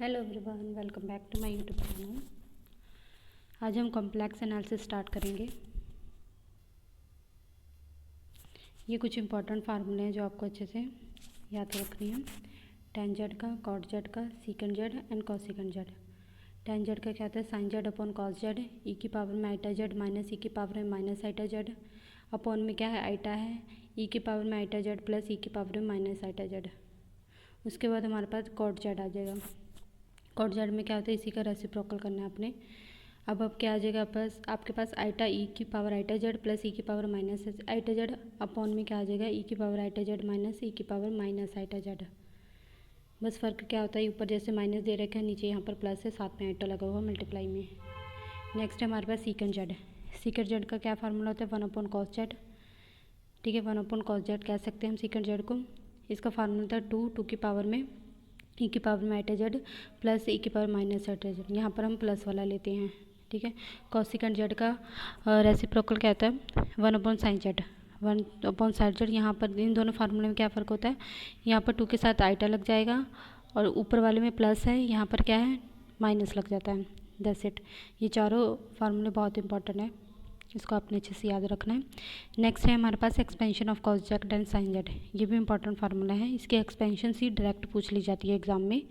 Hello everyone, welcome back to my YouTube channel. आज हम complex analysis start करेंगे। ये कुछ इंपॉर्टेंट फार्मूले हैं जो आपको अच्छे से याद रखनी है। tan z का, cot z का, secant z and cosecant z। tan z का क्या होता है? sin z upon cos z e की पावर में आइटा z माइनस e की पावर में माइनस आइटा z अपॉन में क्या है? आइटा है e की पावर में आइटा z प्लस e की पावर में माइनस आइटा z। उसके बाद हमारे पास cot z आ जाएगा। कॉट जेड में क्या होता है? इसी का रेसिप्रोकल करना है आपने। अब क्या आ जाएगा? आपके पास आइटा ई की power iota z plus e की power minus iota z upon में क्या आ जाएगा? ई की power iota z minus e की पावर माइनस आइटा जेड। बस फ़र्क क्या होता है? ऊपर जैसे माइनस दे रखा है, नीचे यहाँ पर प्लस है, साथ में आइटा लगा हुआ मल्टीप्लाई में। नेक्स्ट है हमारे पास सीकेंट जेड। सीकेंट जेड का क्या फार्मूला होता है? 1 अपॉन कॉस जेड। ठीक है, 1 अपॉन कॉस जेड कह सकते हैं हम सीकेंट जेड को। इसका फार्मूला था टू की पावर में ई की पावर में आइटा जेड प्लस ई की पावर माइनस आइटा जेड। यहाँ पर हम प्लस वाला लेते हैं। ठीक है, कॉसिकेंट जेड का रेसिप्रोकल क्या होता है? 1 upon sine Z. 1 upon sine Z. यहाँ पर इन दोनों फार्मूले में क्या फ़र्क होता है? यहाँ पर 2 के साथ आइटा लग जाएगा और ऊपर वाले में प्लस है, यहाँ पर क्या है? माइनस लग जाता है। That's it. ये चारों फार्मूले बहुत इंपॉर्टेंट है, इसको आपने अच्छे से याद रखना है। नेक्स्ट है हमारे पास expansion of cos z and sine z. ये भी इंपॉर्टेंट फार्मूला है। इसकी एक्सपेंशन सी डायरेक्ट पूछ ली जाती है एग्जाम में।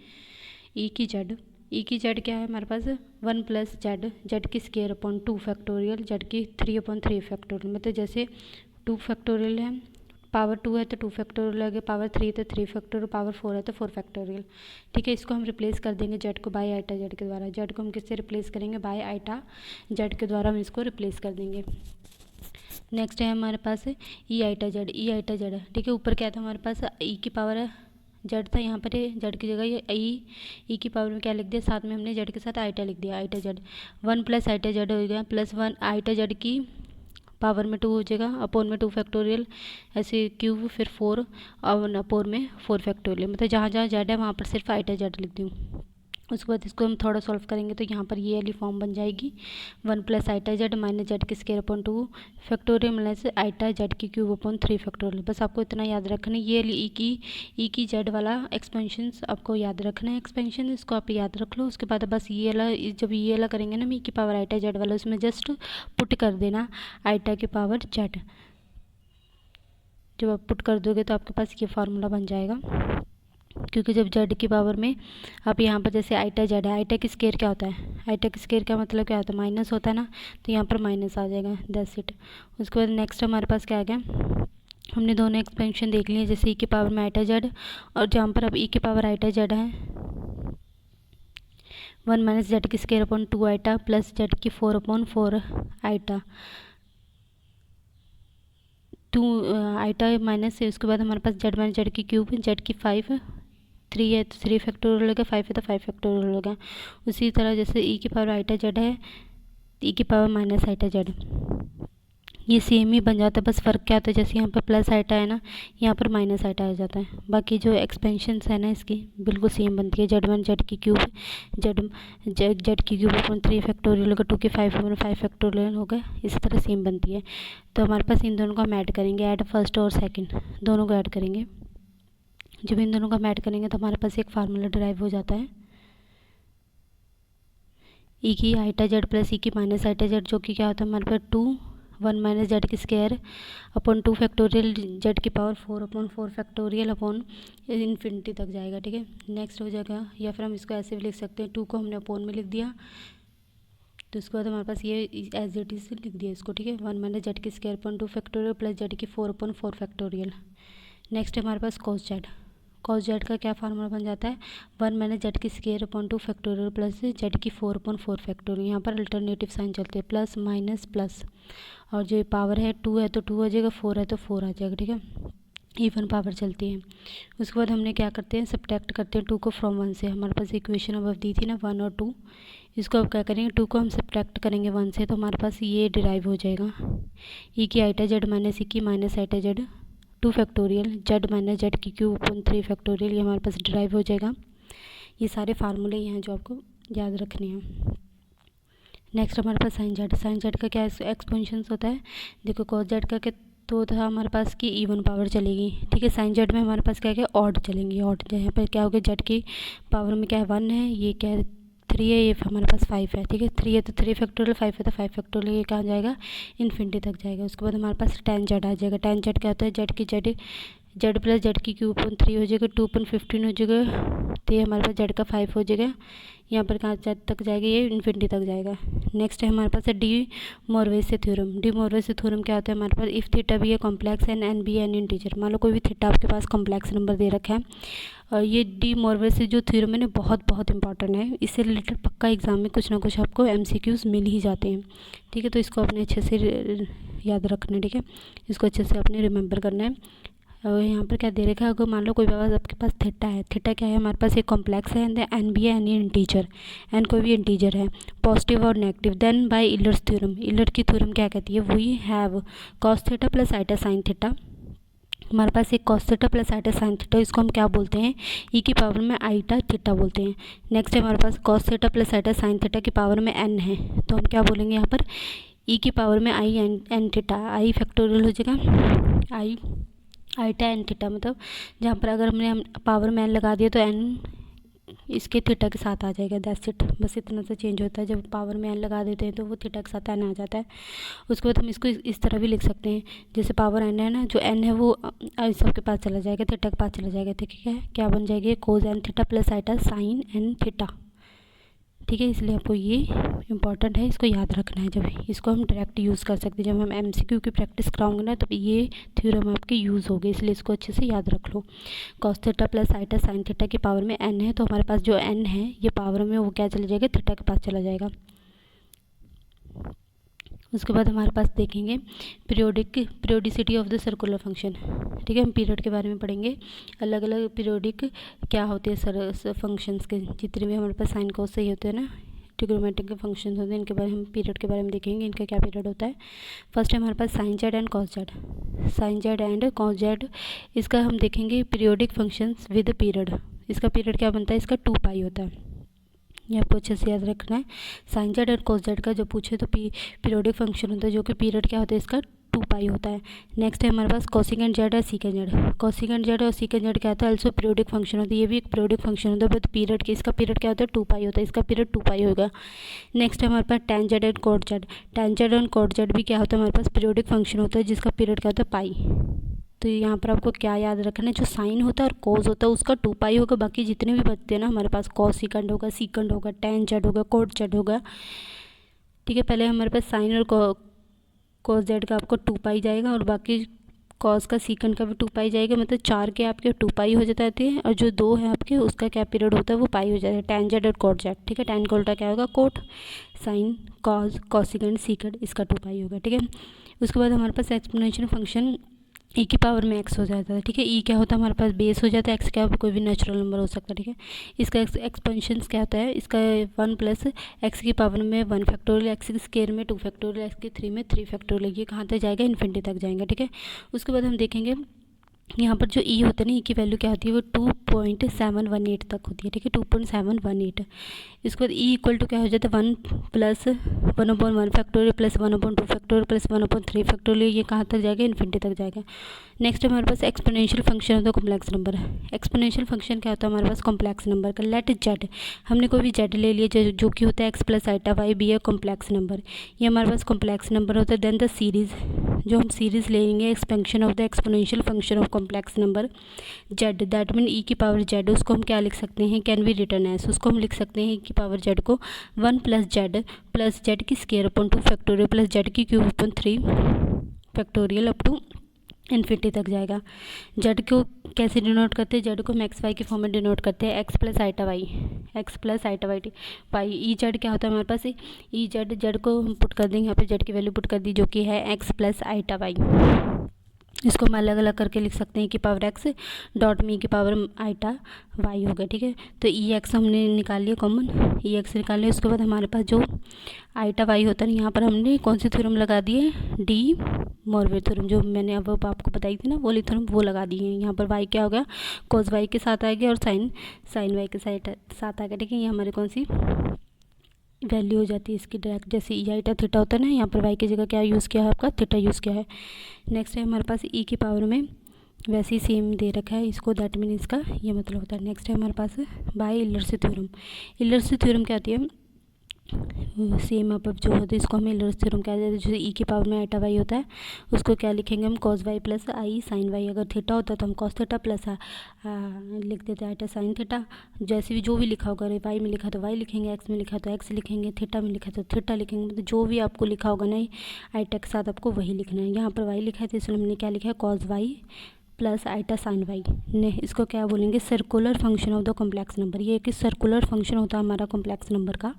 ई की जेड क्या है हमारे पास? 1 प्लस जेड की स्केयर अपॉन 2 फैक्टोरियल जेड की 3 अपॉन 3 फैक्टोरियल। मतलब जैसे 2 फैक्टोरियल है, पावर 2 है तो 2 फैक्टोरियल लगे, पावर 3 तो 3 फैक्टोरियल, पावर 4 है तो 4 फैक्टोरियल। ठीक है, इसको हम रिप्लेस कर देंगे जेड को बाय आइटा जेड के द्वारा। जेड को हम किससे रिप्लेस करेंगे? बाय आइटा जेड के द्वारा हम इसको रिप्लेस कर देंगे। नेक्स्ट है हमारे पास ई आइटा जेड। है। ठीक है, ऊपर क्या था हमारे पास? ई की पावर है जेड था, यहाँ पर जेड की जगह ये ई की पावर में क्या लिख दिया? साथ में हमने जेड के साथ आइटा लिख दिया, iota z. 1 plus iota z हो गया प्लस 1 आइटा जेड की पावर में 2 हो जाएगा अपोन में 2 फैक्टोरियल, ऐसे क्यूब, फिर 4 और अपोन में 4 फैक्टोरियल। मतलब जहाँ जहाँ जेड है वहाँ पर सिर्फ आइटा जेड लिख दूँ। उसके बाद इसको हम थोड़ा सॉल्व करेंगे तो यहाँ पर ये वाली फॉर्म बन जाएगी। 1 plus iota z minus z की square upon 2 factorial minus iota z की क्यूब अपॉन 3 फैक्टोरियल। बस आपको इतना याद रखना है। ये ई की जेड वाला एक्सपेंशन आपको याद रखना है। एक्सपेंशन इसको आप याद रख लो। उसके बाद बस ये वाला, जब ये वाला करेंगे ना ई की पावर आइटा जेड वाला, उसमें जस्ट पुट कर देना आइटा की पावर जेड। जब आप पुट कर दोगे तो आपके पास ये फार्मूला बन जाएगा। क्योंकि जब जेड की पावर में आप यहाँ पर जैसे आइटा जेड है, आइटा की स्केयर क्या होता है? आइटा की स्केयर का मतलब क्या होता है? माइनस होता है ना, तो यहाँ पर माइनस आ जाएगा। That's it. उसके बाद नेक्स्ट हमारे पास क्या आ गया? हमने दोनों एक्सपेंशन देख लिए, जैसे ई की पावर में आइटा जेड और जहाँ पर अब ई की पावर आइटा जेड है 1 माइनस जेड की square upon 2 iota plus z की 4 अपॉन 4 आइटा 2 आइटा माइनस से। उसके बाद हमारे पास जेड माइनस जेड की क्यूब, जेड की 5, 3 है तो 3 फैक्टोरियल हो गया, 5 है तो 5 फैक्टोरियल हो गया। उसी तरह जैसे ई की पावर आइटा जेड है, ई की पावर माइनस आइटा जेड, ये सेम ही बन जाता है। बस फ़र्क क्या होता है? जैसे यहाँ पर प्लस आइटा है ना, यहाँ पर माइनस आइटा आ जाता है। बाकी जो एक्सपेंशंस है ना इसकी बिल्कुल सेम बनती है। जेड जेड की क्यूब, जेड की क्यूब अपॉन 3 फैक्टोरियल होगा, 2 की 5 अपॉन 5 फैक्टोरियल होगा। इसी तरह सेम बनती है। तो हमारे पास इन दोनों को हम ऐड करेंगे, ऐड फर्स्ट और सेकेंड दोनों को ऐड करेंगे। जब इन दोनों को हम ऐड करेंगे तो हमारे पास एक फार्मूला डिराइव हो जाता है, ई की आइटा जेड प्लस ई की माइनस आइटा जेड, जो कि क्या होता है हमारे पास 1 माइनस जेड की स्क्वायर अपॉन 2 फैक्टोरियल जेड की power 4 upon 4 factorial upon infinity तक जाएगा। ठीक है, नेक्स्ट हो जाएगा। या फिर हम इसको ऐसे भी लिख सकते हैं, 2 को हमने अपॉन में लिख दिया तो उसके बाद हमारे पास ये एज इट इज लिख दिया इसको। ठीक है, 1 माइनस जेड की square upon 2 factorial plus z की 4 अपॉन 4 फैक्टोरियल। नेक्स्ट हमारे पास कॉस जेड का क्या फार्मूला बन जाता है? 1 माइनस जेड की square upon 2 factorial plus z की 4 अपॉन 4 फैक्टोरियल। यहाँ पर अल्टरनेटिव साइन चलते हैं, प्लस माइनस प्लस, और जो पावर है 2 है तो 2 आ जाएगा, 4 है तो 4 आ जाएगा। ठीक है, इवन पावर चलती है। उसके बाद हमने क्या करते हैं? सब्ट्रैक्ट करते हैं 2 को फ्रॉम 1 से। हमारे पास इक्वेशन अब दी थी ना 1 और 2, इसको अब क्या करेंगे? 2 को हम सब्ट्रैक्ट करेंगे 1 से तो हमारे पास ये डिराइव हो जाएगा, ई की आइटा जेड माइनस ई की minus iota z 2 factorial z minus z की क्यूब अपॉन 3 फैक्टोरियल। ये हमारे पास डिराइव हो जाएगा। ये सारे फार्मूले हैं जो आपको याद रखने हैं। नेक्स्ट हमारे पास साइन जेड का क्या एक्सपेंशन होता है? देखो कॉस जेड का तो था हमारे पास कि इवन पावर चलेगी, ठीक है। साइन जेड में हमारे पास क्या क्या ऑड चलेंगी, ऑड यहाँ पर क्या होगा, जेड की पावर में क्या है 1 है, ये क्या है 3 है, ये हमारे पास 5 है, ठीक है। 3 है तो 3 फैक्टोरियल, 5 है तो 5 फैक्टोरियल, ये कहाँ जाएगा इन्फिनिटी तक जाएगा। उसके बाद हमारे पास टेन जेड आ जाएगा। टेन जेड क्या होता है, जेड की जेड प्लस जेड की क्यूब अपन 3 हो जाएगा, 2 अपन 15 हो जाएगा, तो ये हमारे पास जेड का 5 हो जाएगा। यहाँ पर कहाँ तक जाएगा, ये इन्फिनिटी तक जाएगा। नेक्स्ट है हमारे पास है De Moivre's theorem. De Moivre's theorem क्या होता है हमारे पास, इफ़ थीटा भी है complex and n be an integer. मान लो कोई भी थीटा आपके पास कॉम्प्लेक्स नंबर दे रखा है, और ये डी मोरवेसी जो थ्योरम है ना बहुत इंपॉर्टेंट है। इससे रिलेटेड पक्का एग्जाम में कुछ ना कुछ आपको एमसीक्यूज मिल ही जाते हैं, ठीक है। तो इसको अपने अच्छे से याद रखना है, ठीक है। इसको अच्छे से अपने रिमेंबर करना है। और यहाँ पर क्या दे रखा है, अगर मान लो कोई पास आपके पास थीटा है, थीटा क्या है हमारे पास एक कॉम्प्लेक्स है, एंड एन बी है एन इंटीजर, एन कोई भी इंटीजर है पॉजिटिव और negative, then by Euler's theorem. Euler की थ्योरम क्या कहती है, we have cos theta plus iota sine theta. हमारे पास एक cos theta plus iota sine theta, इसको हम क्या बोलते हैं, ई की पावर में आइटा थीटा बोलते हैं। नेक्स्ट है हमारे पास cos theta plus iota sine theta की पावर में एन है, तो हम क्या बोलेंगे यहाँ पर ई की पावर में i n theta, i factorial हो जाएगा, आई आइटा एन थीटा, मतलब जहाँ पर अगर हमने पावर में एन लगा दिया तो एन इसके थीटा के साथ आ जाएगा, दैट्स इट। बस इतना सा चेंज होता है, जब पावर में एन लगा देते हैं तो वो थीटा के साथ एन आ जाता है। उसके बाद हम इसको इस तरह भी लिख सकते हैं, जैसे पावर एन है ना, जो एन है वो सबके पास चला जाएगा, थीटा के पास चला जाएगा, ठीक है। क्या बन जाएगी, cos n theta plus iota sine n theta, ठीक है। इसलिए आपको ये इंपॉर्टेंट है, इसको याद रखना है। जब इसको हम डायरेक्ट यूज़ कर सकते हैं, जब हम एमसीक्यू की प्रैक्टिस कराऊंगे ना, तब ये थ्योरम आपके यूज़ होगी, इसलिए इसको अच्छे से याद रख लो। Cos theta plus iota sine theta की पावर में एन है, तो हमारे पास जो एन है ये पावर में वो क्या चला जाएगा, थीटा के पास चला जाएगा। उसके बाद हमारे पास देखेंगे periodicity of the circular function, ठीक है। हम पीरियड के बारे में पढ़ेंगे, अलग अलग पीरियोडिक क्या होते हैं फंक्शंस के, जितने भी हमारे पास साइन कोस सही होते हैं ना, ट्रिग्नोमेट्रिक के फंक्शन होते हैं, इनके बारे में पीरियड के बारे में देखेंगे, इनका क्या पीरियड होता है। फर्स्ट है हमारे पास sine z and cos z, sine z and cos z, इसका हम देखेंगे पीरियोडिक फंक्शंस विद पीरियड। इसका पीरियड क्या बनता है, इसका 2 पाई होता है, ये आपको अच्छे से याद रखना है। साइन जेड और कोस जेड का जो पूछे तो पीरियोडिक फंक्शन होता है, जो कि पीरियड क्या होता है इसका 2 पाई होता है। नेक्स्ट है हमारे पास कोसिकेंट जेड और सीकेंट जेड। कोसिकेंट जेड और सीकेंट जेड क्या होता है, ऑल्सो पीरियोडिक फंक्शन होता है, ये भी एक पीरियोडिक फंक्शन होता है, बट पीरियड की इसका पीरियड क्या होता है 2 पाई होता है, इसका पीरियड 2 पाई होगा। नेक्स्ट है हमारे पास tan z and cot z. Tan z and cot z भी क्या होता है हमारे पास पीरियोडिक फंक्शन होता है, जिसका पीरियड क्या होता है पाई। तो यहाँ पर आपको क्या याद रखना है, जो साइन होता है और कोस होता है उसका 2 पाई होगा, बाकी जितने भी बचते हैं ना हमारे पास कॉस सीकेंट होगा, सीकेंट होगा, टैन जेड होगा, कोट जेड होगा, ठीक है। पहले हमारे पास साइन और कोस जेड का आपको 2 पाई जाएगा, और बाकी कॉस का सीकेंट का भी 2 पाई जाएगा, मतलब 4 के आपके 2 पाई हो जाते हैं, और जो 2 है आपके उसका क्या पीरियड होता है वो पाई हो जाता है, टैन जेड और कोट जेड, ठीक है। टैन का उल्टा क्या होगा cot, sine cos cosecant secant, इसका 2 पाई होगा, ठीक है। उसके बाद हमारे पास एक्सपोनेंशियल फंक्शन ई की पावर में एक्स हो जाता है, ठीक है। ई क्या होता है हमारे पास बेस हो जाता है, एक्स क्या कोई भी नेचुरल नंबर हो सकता है, ठीक है। इसका एक्सपेंशन क्या होता है, इसका 1 प्लस एक्स की पावर में 1 फैक्टोरियल, एक्स की स्क्वायर में 2 फैक्टोरियल, एक्स की 3 में 3 फैक्टोरियल, ये कहाँ तक जाएगा इन्फिनिटी तक जाएगा, ठीक है। उसके बाद हम देखेंगे यहाँ पर जो ई होता है ना, ई की वैल्यू क्या होती है वो 2.718 तक होती है, ठीक है, 2.718। इसके बाद ई इक्वल टू क्या हो जाता है 1 plus 1/1 factorial plus 1/2 factorial plus 1/3 factorial, ये कहाँ तक जाएगा इन्फिनिटी तक जाएगा। नेक्स्ट हमारे पास एक्सपोनेंशियल फंक्शन होता है कॉम्प्लेक्स नंबर। एक्सपोनेंशियल फंक्शन क्या होता है हमारे पास कॉम्प्लेक्स नंबर का, लेट जेड, हमने कोई भी जेड ले लिया जो कि होता है x plus iota y be है कॉम्प्लेक्स नंबर, ये हमारे पास कॉम्प्लेक्स नंबर होता है। देन द सीरीज़, जो हम सीरीज़ लेंगे expansion of the exponential function of complex number z, that mean e की पावर जेड, उसको हम क्या लिख सकते हैं, कैन बी रिटर्न एज, उसको हम लिख सकते हैं ई की पावर जेड को 1 प्लस जेड की square upon 2 factorial plus z की cube upon 3 factorial up to infinity तक जाएगा। जेड को कैसे डिनोट करते हैं, जेड को हम एक्स वाई के फॉर्म में डिनोट करते हैं, x plus iota y, x plus iota y y. E z क्या होता है हमारे पास, ई जेड को हम पुट कर देंगे, यहाँ पे जेड की वैल्यू पुट कर दी जो कि है एक्स प्लस आइटा वाई। इसको हम अलग अलग करके लिख सकते हैं कि पावर एक्स डॉट में की पावर आइटा वाई होगा, ठीक है। तो ई एक्स हमने निकाल लिया कॉमन, ई एक्स निकाल लिया। उसके बाद हमारे पास जो आइटा वाई होता है यहाँ पर हमने कौन सी थ्योरम लगा दी है, डी मोरवे थ्योरम, जो मैंने अब आपको बताई थी ना वो वाली थ्योरम, वो लगा दी है। यहाँ पर वाई क्या हो गया कोस वाई के साथ आ गया, और साइन वाई के साथ आ गया, ठीक है। ये हमारी कौन सी वैल्यू हो जाती है इसकी डायरेक्ट, जैसे ई आईटा थीटा होता है ना, यहाँ पर वाई की जगह क्या यूज़ किया है आपका, थीटा यूज़ किया है। नेक्स्ट है हमारे पास ई की पावर में वैसे ही सेम दे रखा है इसको, दैट मीन इसका ये मतलब होता है। नेक्स्ट है हमारे पास बाय इलर्सी थ्योरम। इलर्सी थ्योरम क्या आती है, सेम अब जो होता है इसको हम इलर्सी थ्योरम क्या जाता है, जैसे ई की पावर में आइटा वाई होता है उसको क्या लिखेंगे हम, कॉस वाई प्लस आई साइन वाई। अगर थीटा होता तो हम कॉस थीटा प्लस लिख देते आइटा साइन थीटा। जैसे भी जो भी लिखा होगा, वाई में लिखा तो वाई लिखेंगे, एक्स में लिखा तो एक्स लिखेंगे, थीटा में लिखा तो थीटा लिखेंगे, मतलब जो भी आपको लिखा होगा ना आइटा के साथ आपको वही लिखना है। यहाँ पर वाई लिखा है तो इसलिए हमने क्या लिखा है, cos y plus iota sine y ने, इसको क्या बोलेंगे, circular function of the complex number. ये एक सर्कुलर फंक्शन होता है हमारा कॉम्प्लेक्स नंबर का।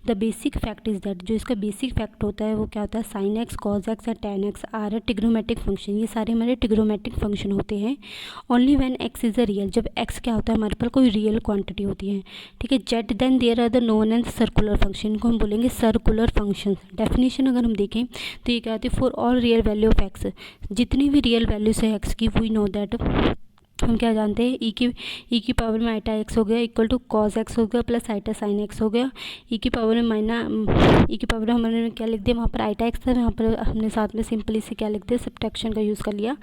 The basic fact is that, जो इसका बेसिक फैक्ट होता है वो क्या होता है, साइन एक्स कॉज एक्स या tan x are a trigonometric function. ये सारे हमारे ट्रिग्नोमेट्रिक फंक्शन होते हैं only when x is a real, जब एक्स क्या होता है हमारे पास कोई रियल क्वांटिटी होती है, ठीक है। जेट then there are the known and circular function, इनको हम बोलेंगे सर्कुलर फंक्शन। डेफिनेशन अगर हम देखें तो ये क्या होती है, for all real value of x, जितनी भी रियल वैल्यूज है एक्स की, वी नो दैट, हम क्या जानते हैं, ई की पावर में आइटा एक्स हो गया इक्वल टू कॉस एक्स हो गया प्लस आइटा साइन एक्स हो गया। ई की पावर में ई की पावर में हमने क्या लिख दिया, वहाँ पर आइटा एक्स था, वहाँ पर हमने साथ में सिंपली से क्या लिख दिया, सब्ट्रैक्शन का यूज़ कर लिया,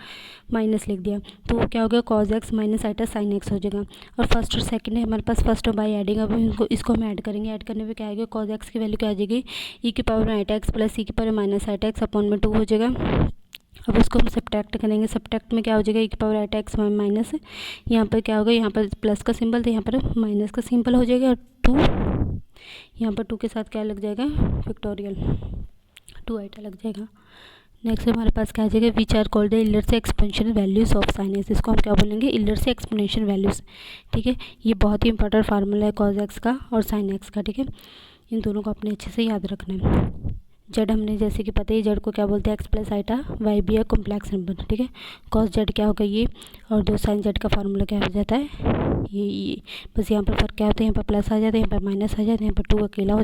माइनस लिख दिया, तो वो क्या हो गया, cos x minus iota sine x हो जाएगा। और फर्स्ट और सेकंड है हमारे पास, फर्स्ट और बाई एडिंग, अब इसको हम ऐड करेंगे, ऐड करने पर क्या आएगा, कॉस एक्स की वैल्यू क्या आ जाएगी, ई की पावर में आइटा एक्स प्लस ई की power minus iota x upon में 2 हो जाएगा। अब उसको हम सब्ट्रैक्ट करेंगे, सब्ट्रैक्ट में क्या हो जाएगा, ई की पावर आइटा एक्स माइनस, यहाँ पर क्या होगा, यहाँ पर प्लस का सिंबल तो यहाँ पर माइनस का सिंबल हो जाएगा, और 2 यहाँ पर 2 के साथ क्या लग जाएगा, फैक्टोरियल 2 आइटा लग जाएगा। नेक्स्ट हमारे पास क्या आ जाएगा, which are called the Euler's exponential values of sine x, इसको हम क्या बोलेंगे, इलर्सी एक्सपोनेंशियल वैल्यूज, ठीक है। ये बहुत ही इंपॉर्टेंट फार्मूला है कॉस एक्स का और साइन एक्स का, ठीक है। इन दोनों को अपने अच्छे से याद रखना है। जेड हमने जैसे कि पता है, जेड को क्या बोलते हैं, एक्स प्लस आइटा, वाई भी है कॉम्प्लेक्स नंबर, ठीक है। कॉस जेड क्या होगा ये, और दो साइन जेड का फार्मूला क्या हो जाता है ये बस यहाँ पर फर्क क्या होता है, यहाँ पर प्लस आ जाता है, यहाँ पर माइनस आ जाता है, यहाँ पर 2 अकेला हो